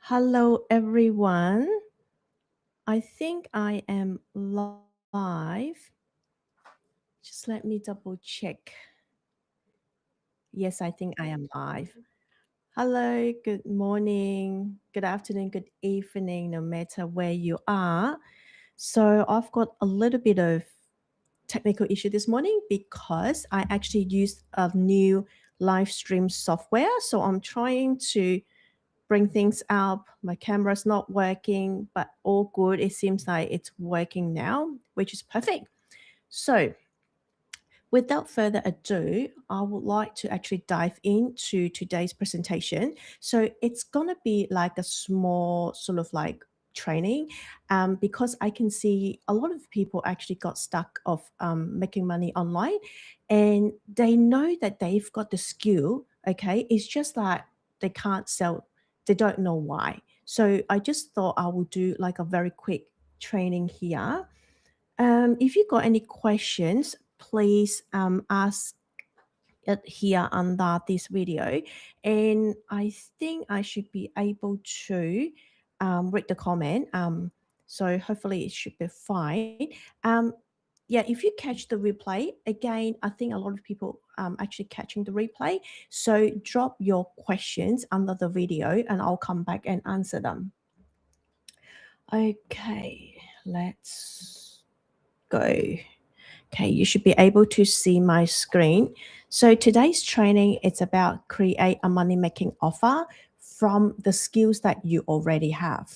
Hello, everyone. I think I am live. Just let me double check. Yes, I think I am live. Hello, good morning, good afternoon, good evening, no matter where you are. So, I've got a little bit of technical issue this morning because I actually used a new live stream software. So, I'm trying to bring things up. My camera's not working, but all good. It seems like it's working now, which is perfect. So, without further ado, I would like to actually dive into today's presentation. So, it's going to be like a small sort of like training because I can see a lot of people actually got stuck of making money online and they know that they've got the skill. Okay. It's just that they can't sell, they don't know why. So I just thought I would do like a very quick training here. If you got any questions, please ask it here under this video, and I think I should be able to read the comment. So hopefully it should be fine. Um, yeah, if you catch the replay again, I think a lot of people actually catching the replay. So drop your questions under the video, and I'll come back and answer them. Okay, let's go. Okay, you should be able to see my screen. So today's training is about create a money making offer from the skills that you already have.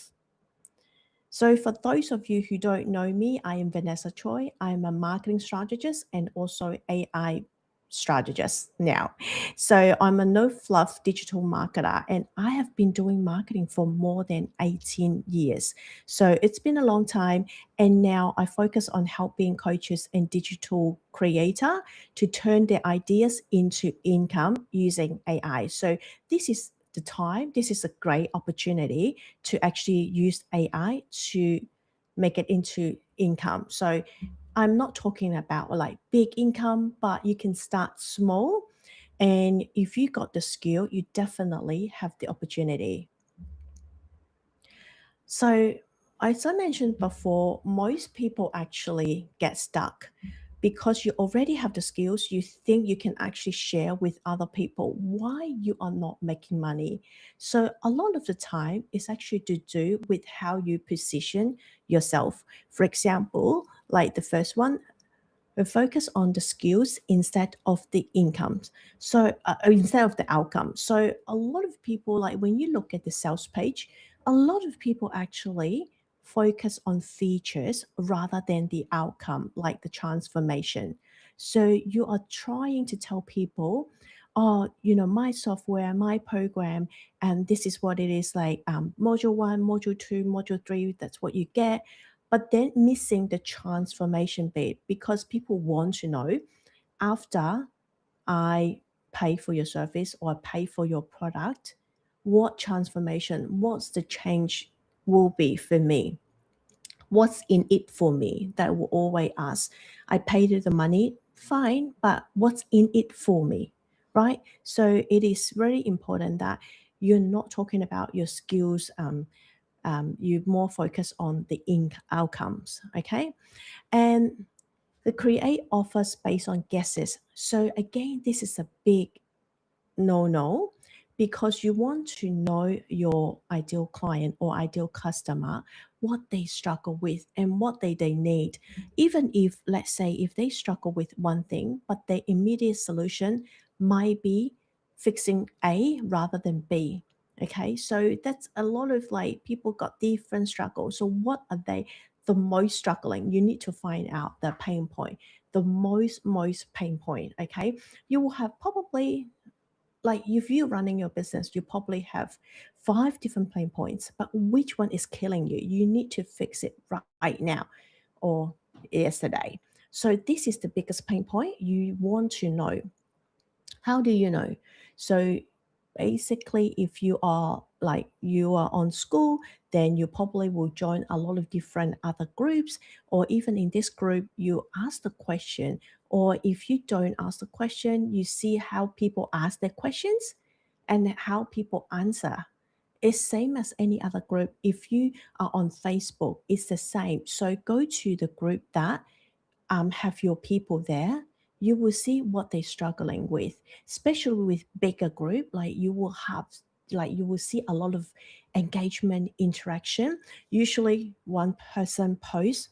So for those of you who don't know me, I am Vanessa Choi. I am a marketing strategist and also AI strategist now. So I'm a no fluff digital marketer and I have been doing marketing for more than 18 years. So it's been a long time and now I focus on helping coaches and digital creator to turn their ideas into income using AI. So this is the time, this is a great opportunity to actually use AI to make it into income. So I'm not talking about like big income, but you can start small. And if you got the skill, you definitely have the opportunity. So, as I mentioned before, most people actually get stuck because you already have the skills. You think you can actually share with other people why you are not making money. So, a lot of the time, it's actually to do with how you position yourself. For example, like the first one, we focus on the skills instead of the incomes. So instead of the outcome. So a lot of people, like when you look at the sales page, a lot of people actually focus on features rather than the outcome, like the transformation. So you are trying to tell people, oh, my software, my program, and this is what it is like module one, module two, module three, that's what you get, but then missing the transformation bit because people want to know after I pay for your service or pay for your product, what transformation, what's the change will be for me? What's in it for me? That will always ask. I paid you the money, fine, but what's in it for me? Right? So it is very important that you're not talking about your skills, you more focus on the outcomes, okay? And the create offers based on guesses. So again, this is a big no because you want to know your ideal client or ideal customer, what they struggle with and what they need. Even if, let's say, if they struggle with one thing, but their immediate solution might be fixing A rather than B. Okay, so that's a lot of like people got different struggles. So what are they? the most struggling, you need to find out the pain point, the most pain point. Okay, you will have probably, like, if you're running your business, you probably have five different pain points, but which one is killing you? You need to fix it right now or yesterday. So this is the biggest pain point. You want to know. How do you know? So basically, if you are, like, you are on school, then you probably will join a lot of different other groups, or even in this group you ask the question, or if you don't ask the question, you see how people ask their questions and how people answer. It's same as any other group. If you are on Facebook, it's the same. So go to the group that have your people there. You will see what they're struggling with, especially with bigger group. Like, you will have, like, you will see a lot of engagement, interaction. Usually one person posts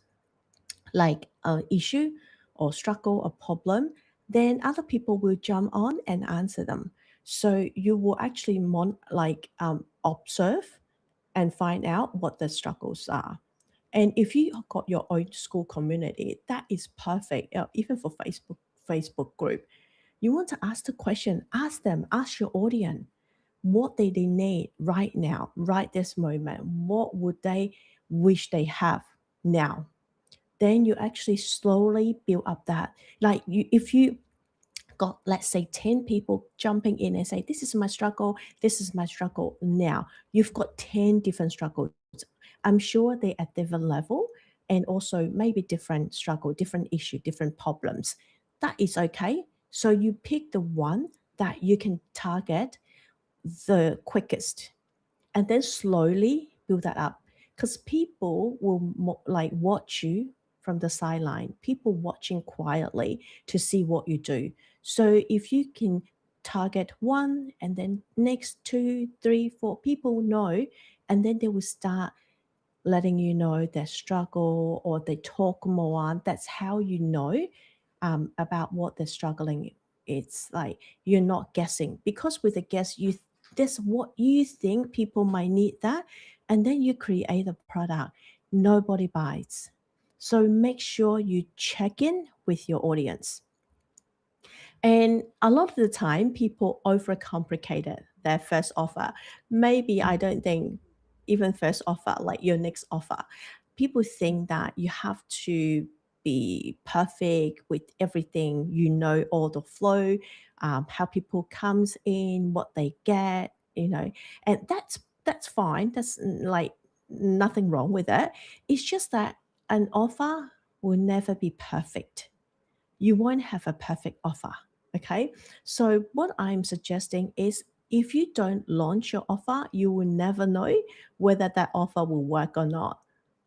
like an issue or struggle or problem, then other people will jump on and answer them. So you will actually observe and find out what the struggles are. And if you have got your own school community, that is perfect. Even for Facebook group, you want to ask the question, ask them, ask your audience what they need right now, right this moment. What would they wish they have now? Then you actually slowly build up that. Like, if you got, let's say, 10 people jumping in and say, this is my struggle now. You've got 10 different struggles. I'm sure they're at different level, and also maybe different struggle, different issue, different problems. That is okay. So you pick the one that you can target the quickest, and then slowly build that up, because people will like watch you from the sideline, people watching quietly to see what you do. So if you can target one, and then next two, three, four people know, and then they will start letting you know their struggle, or they talk more. That's how you know about what they're struggling. It's like you're not guessing, because with a guess, that's what you think people might need that, and then you create a product nobody buys. So make sure you check in with your audience. And a lot of the time, people overcomplicated their first offer. Maybe I don't think even first offer, like your next offer, people think that you have to be perfect with everything. You know all the flow, how people comes in, what they get, and that's fine. That's like nothing wrong with it. It's just that an offer will never be perfect. You won't have a perfect offer. Okay. So, what I'm suggesting is, if you don't launch your offer, you will never know whether that offer will work or not.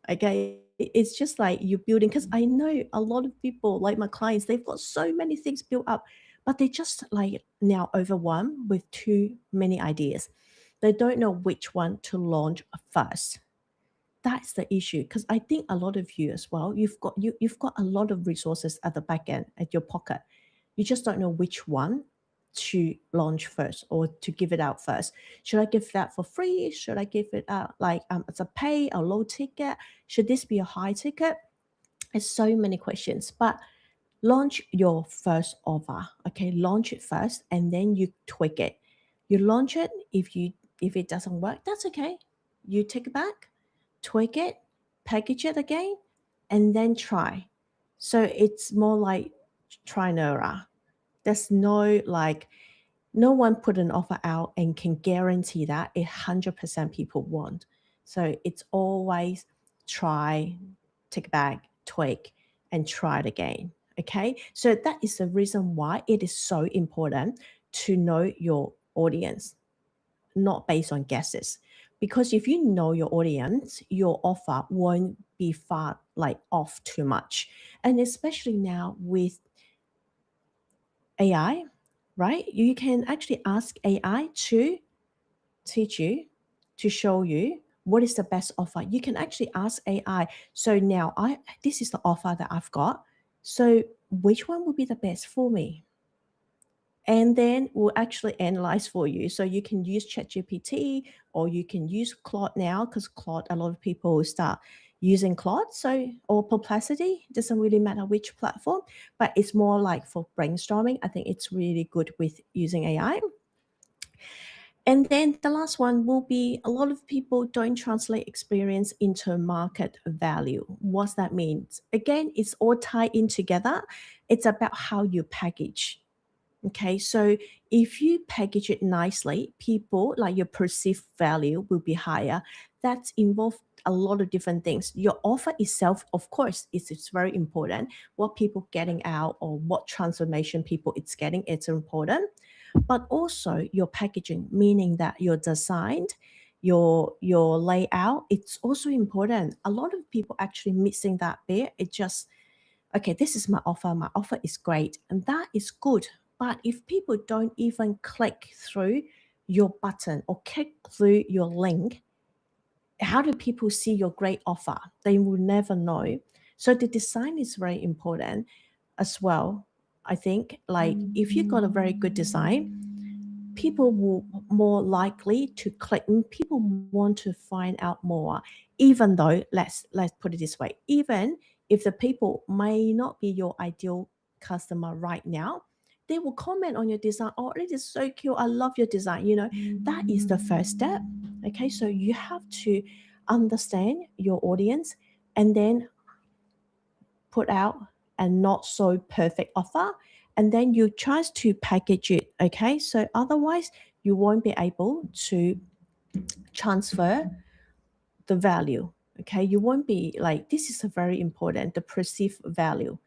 Okay. It's just like you're building, because I know a lot of people, like my clients, they've got so many things built up, but they just like now overwhelmed with too many ideas. They don't know which one to launch first. That's the issue, because I think a lot of you as well, you've got a lot of resources at the back end at your pocket. You just don't know which one to launch first or to give it out first. Should I give that for free? Should I give it out like as a pay, a low ticket? Should this be a high ticket? There's so many questions, but launch your first offer. Okay, launch it first, and then you tweak it. You launch it. If it doesn't work, that's okay. You take it back, tweak it, package it again, and then try. So it's more like try and error. There's no, like, no one put an offer out and can guarantee that 100% people want. So it's always try, take it back, tweak, and try it again. Okay. So that is the reason why it is so important to know your audience, not based on guesses. Because if you know your audience, your offer won't be far like off too much. And especially now with AI, right? You can actually ask AI to teach you, to show you what is the best offer. You can actually ask AI. So now this is the offer that I've got. So which one would be the best for me? And then we'll actually analyze for you. So you can use ChatGPT, or you can use Claude now, because Claude, a lot of people will start using Claude, so or Perplexity, doesn't really matter which platform, but it's more like for brainstorming. I think it's really good with using AI. And then the last one will be a lot of people don't translate experience into market value. What's that mean? Again, it's all tied in together. It's about how you package. Okay, so if you package it nicely, people like your perceived value will be higher. That's involved a lot of different things. Your offer itself, of course, is very important. What people getting out or what transformation people it's getting, it's important. But also your packaging, meaning that your design, your layout, it's also important. A lot of people actually missing that bit. It just okay, this is my offer. My offer is great. And that is good. But if people don't even click through your button or click through your link, how do people see your great offer? They will never know. So the design is very important as well. I think like if you got a very good design, people will more likely to click and people want to find out more, even though let's put it this way, even if the people may not be your ideal customer right now, they will comment on your design. Oh, it is so cute, I love your design. That is the first step. Okay, so you have to understand your audience and then put out a not so perfect offer, and then you try to package it. Okay, so otherwise you won't be able to transfer the value. Okay, you won't be like, this is a very important, the perceived value.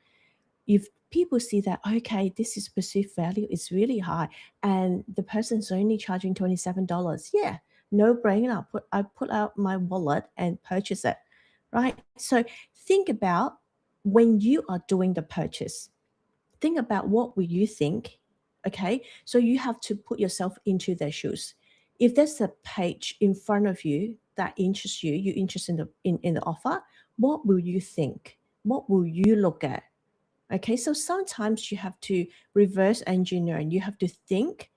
If people see that, okay, this is perceived value is really high and the person's only charging $27, yeah, no brainer, I put out my wallet and purchase it, right? So think about when you are doing the purchase, think about what will you think. Okay, so you have to put yourself into their shoes. If there's a page in front of you that interests you, you're interested in the offer, what will you think? What will you look at? Okay, so sometimes you have to reverse engineer and you have to think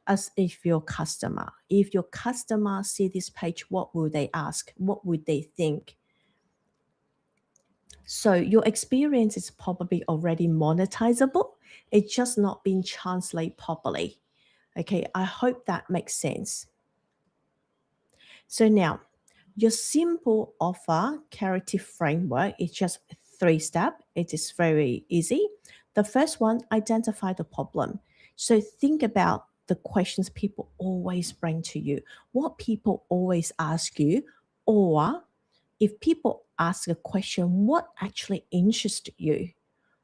as if your customer. If your customer see this page, what will they ask? What would they think? So your experience is probably already monetizable. It's just not being translated properly. Okay, I hope that makes sense. So now, your simple offer clarity framework is just 3 steps. It is very easy. The first one, identify the problem. So think about the questions people always bring to you, what people always ask you, or if people ask a question, what actually interests you?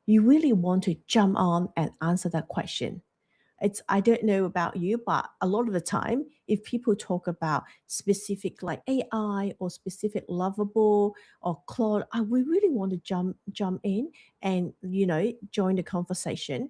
You really want to jump on and answer that question. It's I don't know about you, but a lot of the time, if people talk about specific like AI or specific lovable or Claude, we really want to jump in and join the conversation.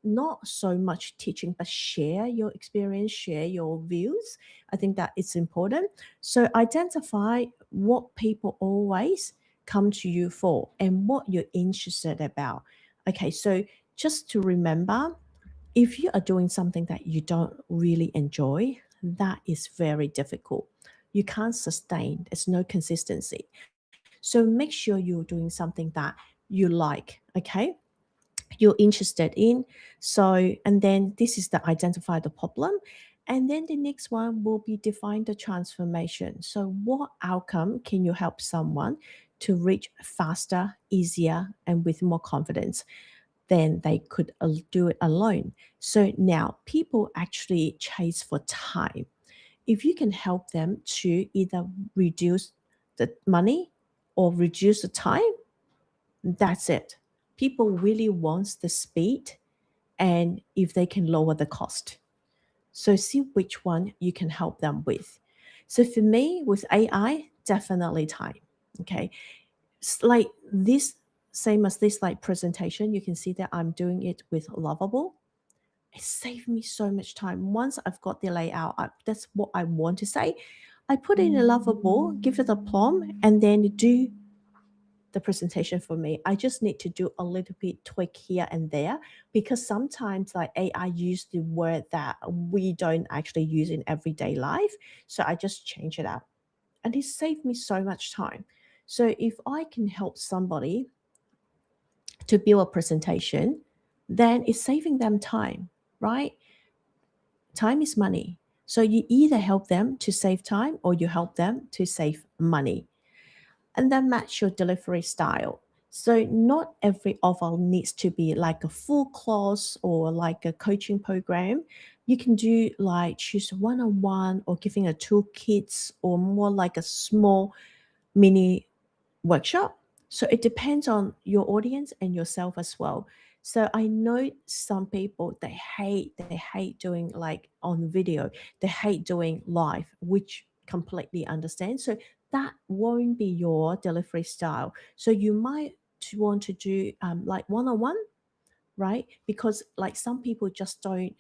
Not so much teaching, but share your experience, share your views. I think that it's important. So identify what people always come to you for and what you're interested about. Okay, so just to remember, if you are doing something that you don't really enjoy, that is very difficult. You can't sustain, there's no consistency. So make sure you're doing something that you like, okay? You're interested in. So, and then this is the identify the problem. And then the next one will be define the transformation. So, what outcome can you help someone to reach faster, easier, and with more confidence? Then they could do it alone. So now people actually chase for time. If you can help them to either reduce the money or reduce the time, that's it. People really wants the speed and if they can lower the cost. So see which one you can help them with. So for me, with AI, definitely time. Okay, like this, same as this like presentation, you can see that I'm doing it with Lovable. It saved me so much time. Once I've got the layout, that's what I want to say. I put it in a Lovable, give it a prompt, and then do the presentation for me. I just need to do a little bit tweak here and there because sometimes like AI use the word that we don't actually use in everyday life. So I just change it out and it saved me so much time. So if I can help somebody to build a presentation, then it's saving them time, right? Time is money. So you either help them to save time or you help them to save money, and then match your delivery style. So not every offer needs to be like a full course or like a coaching program. You can do like choose one-on-one or giving a toolkits or more like a small mini workshop. So it depends on your audience and yourself as well. So I know some people they hate doing like on video. They hate doing live, which completely understand. So that won't be your delivery style. So you might want to do like one-on-one, right? Because like some people just don't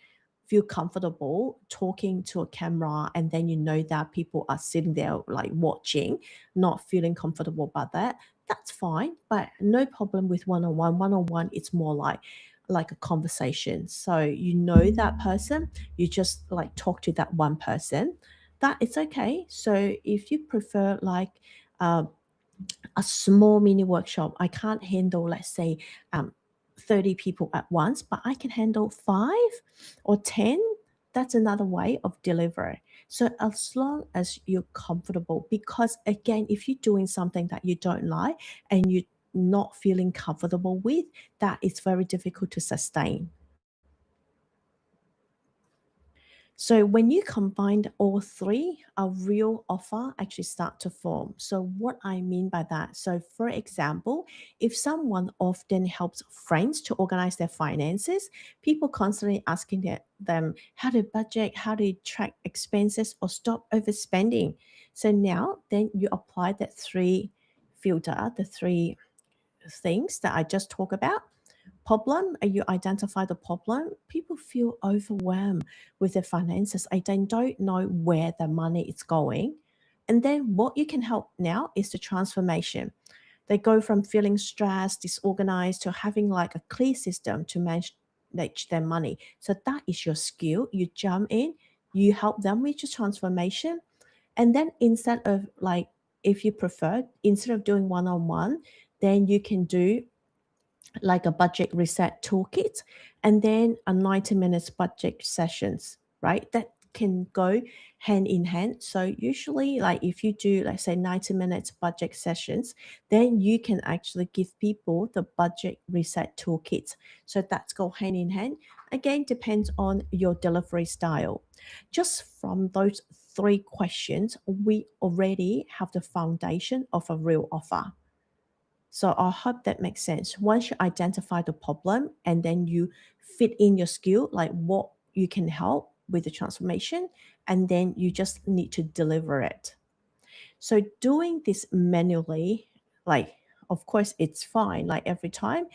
feel comfortable talking to a camera, and then you know that people are sitting there like watching, not feeling comfortable about that. That's fine, but no problem with one-on-one. One-on-one, it's more like a conversation. So you know that person, you just like talk to that one person. That it's okay. So if you prefer like uh, a small mini workshop. I can't handle, let's say, 30 people at once, but I can handle 5 or 10. That's another way of delivery. So as long as you're comfortable, because again, if you're doing something that you don't like and you're not feeling comfortable with, that is very difficult to sustain. So when you combine all three, a real offer actually start to form. So what I mean by that, so for example, if someone often helps friends to organize their finances, people constantly asking them how to budget, how to track expenses, or stop overspending. So now then you apply that three filter, the three things that I just talked about. Problem, you identify the problem, people feel overwhelmed with their finances and they don't know where the money is going. And then what you can help now is the transformation. They go from feeling stressed, disorganized, to having like a clear system to manage their money. So that is your skill. You jump in, you help them with your transformation. And then instead of like, if you prefer, instead of doing one-on-one, then you can do like a budget reset toolkit, and then a 90 minutes budget sessions, right? That can go hand in hand. So usually like if you do, let's say, 90 minutes budget sessions, then you can actually give people the budget reset toolkit. So that's go hand in hand. Again, depends on your delivery style. Just from those three questions, we already have the foundation of a real offer. So I hope that makes sense. Once you identify the problem and then you fit in your skill, like what you can help with the transformation, and then you just need to deliver it. So doing this manually, like of course it's fine, like every time,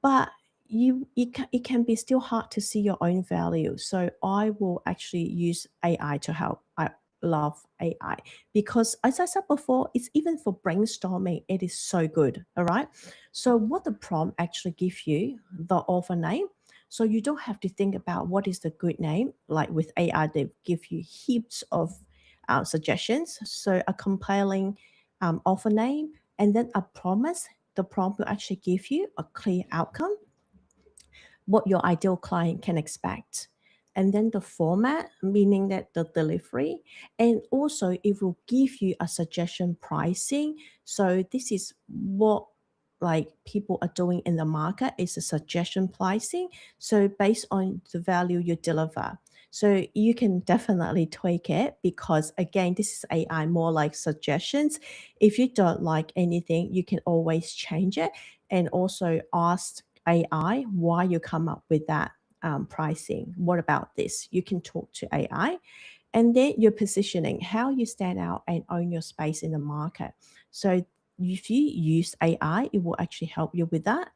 but it can be still hard to see your own value. So I will actually use AI to help. I love AI because, as I said before, it's even for brainstorming, it is so good. All right. So what the prompt actually give you the author name. So you don't have to think about what is the good name. Like with AI, they give you heaps of suggestions. So a compelling author name, and then a promise. The prompt will actually give you a clear outcome, what your ideal client can expect. And then the format, meaning that the delivery, and also it will give you a suggestion pricing. So this is what like people are doing in the market is a suggestion pricing. So based on the value you deliver. So you can definitely tweak it because again, this is AI more like suggestions. If you don't like anything, you can always change it and also ask AI why you come up with that pricing. What about this? You can talk to AI. And then your positioning, how you stand out and own your space in the market. So if you use AI, it will actually help you with that.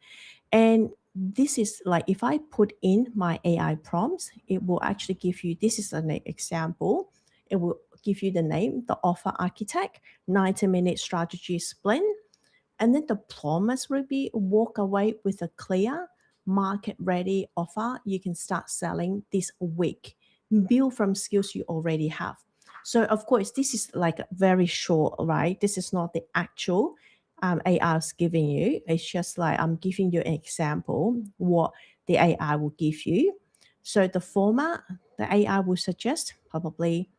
And this is like if I put in my AI prompts, it will actually give you this is an example. It will give you the name, the offer architect, 90-minute strategy sprint, and then the promise will be walk away with a clear, market ready offer you can start selling this week. Build from skills you already have. So, of course, this is like very short, right? This is not the actual. AI is giving you. It's just like I'm giving you an example what the AI will give you. So the format, the AI will suggest probably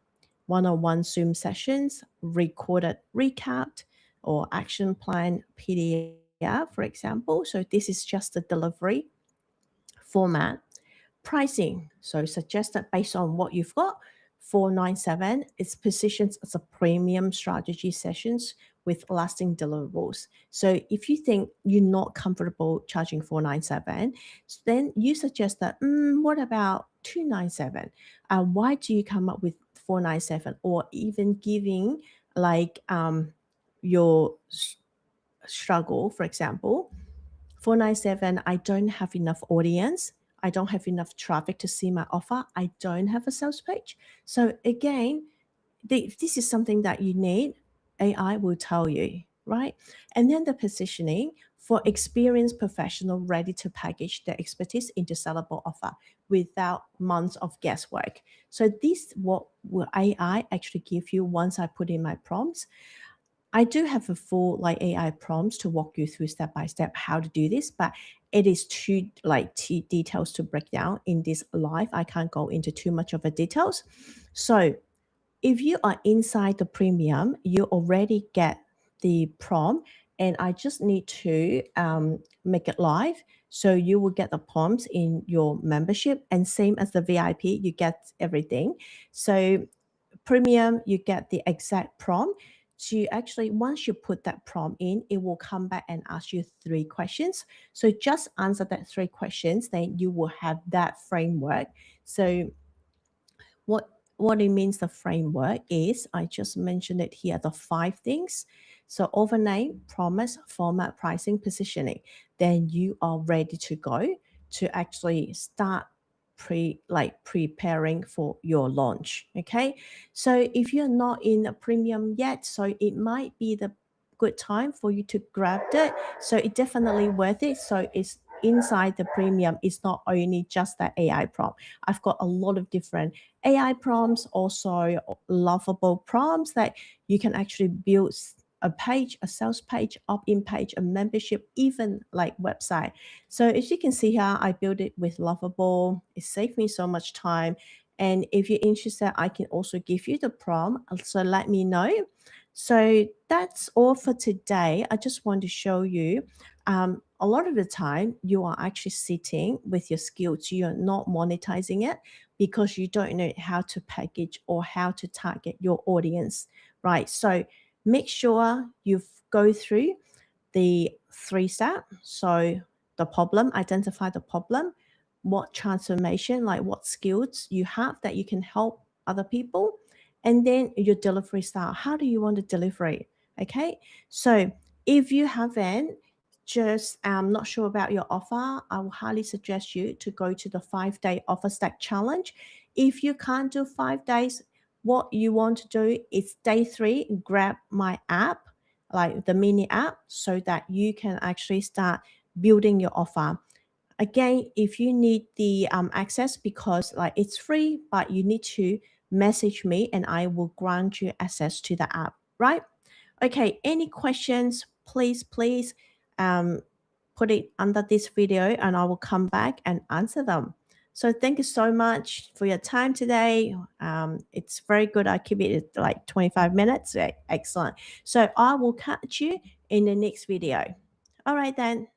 one-on-one Zoom sessions, recorded recap, or action plan PDF, for example. So this is just the delivery format. Pricing, so suggested based on what you've got, 497 is positioned as a premium strategy sessions with lasting deliverables. So if you think you're not comfortable charging 497, then you suggest that, what about 297? Why do you come up with 497? Or even giving like your struggle, for example, 497, I don't have enough audience. I don't have enough traffic to see my offer. I don't have a sales page. So again, this is something that you need. AI will tell you, right? And then the positioning for experienced professional ready to package their expertise into sellable offer without months of guesswork. So this what will AI actually give you once I put in my prompts. I do have a full like AI prompts to walk you through step by step how to do this, but it is too like details to break down in this live. I can't go into too much of the details. So if you are inside the premium, you already get the prompt, and I just need to make it live. So you will get the prompts in your membership, and same as the VIP, you get everything. So premium, you get the exact prompt. To actually, once you put that prompt in, it will come back and ask you 3 questions. So just answer that 3 questions, then you will have that framework. So what it means, the framework is, I just mentioned it here, the 5 things. So overnight, promise, format, pricing, positioning. Then you are ready to go to actually start preparing for your launch. Okay. So if you're not in a premium yet, so it might be the good time for you to grab it. So it's definitely worth it. So it's inside the premium. It's not only just the AI prompt. I've got a lot of different AI prompts, also lovable prompts that you can actually build a page, a sales page, opt-in page, a membership, even like website. So as you can see here, I built it with Lovable. It saved me so much time. And if you're interested, I can also give you the prompt. So let me know. So that's all for today. I just want to show you a lot of the time you are actually sitting with your skills. You're not monetizing it because you don't know how to package or how to target your audience, right? So make sure you go through the 3 steps. So the problem, identify the problem, what transformation, like what skills you have that you can help other people, and then your delivery style. How do you want to deliver it? Okay. So if you haven't just not sure about your offer, I will highly suggest you to go to the 5-day offer stack challenge. If you can't do 5 days, what you want to do is day 3, grab my app, like the mini app, so that you can actually start building your offer. Again, if you need the access, because like it's free, but you need to message me and I will grant you access to the app, right? Okay, any questions, please um, put it under this video and I will come back and answer them. So thank you so much for your time today. It's very good. I keep it at like 25 minutes. Excellent. So I will catch you in the next video. All right then.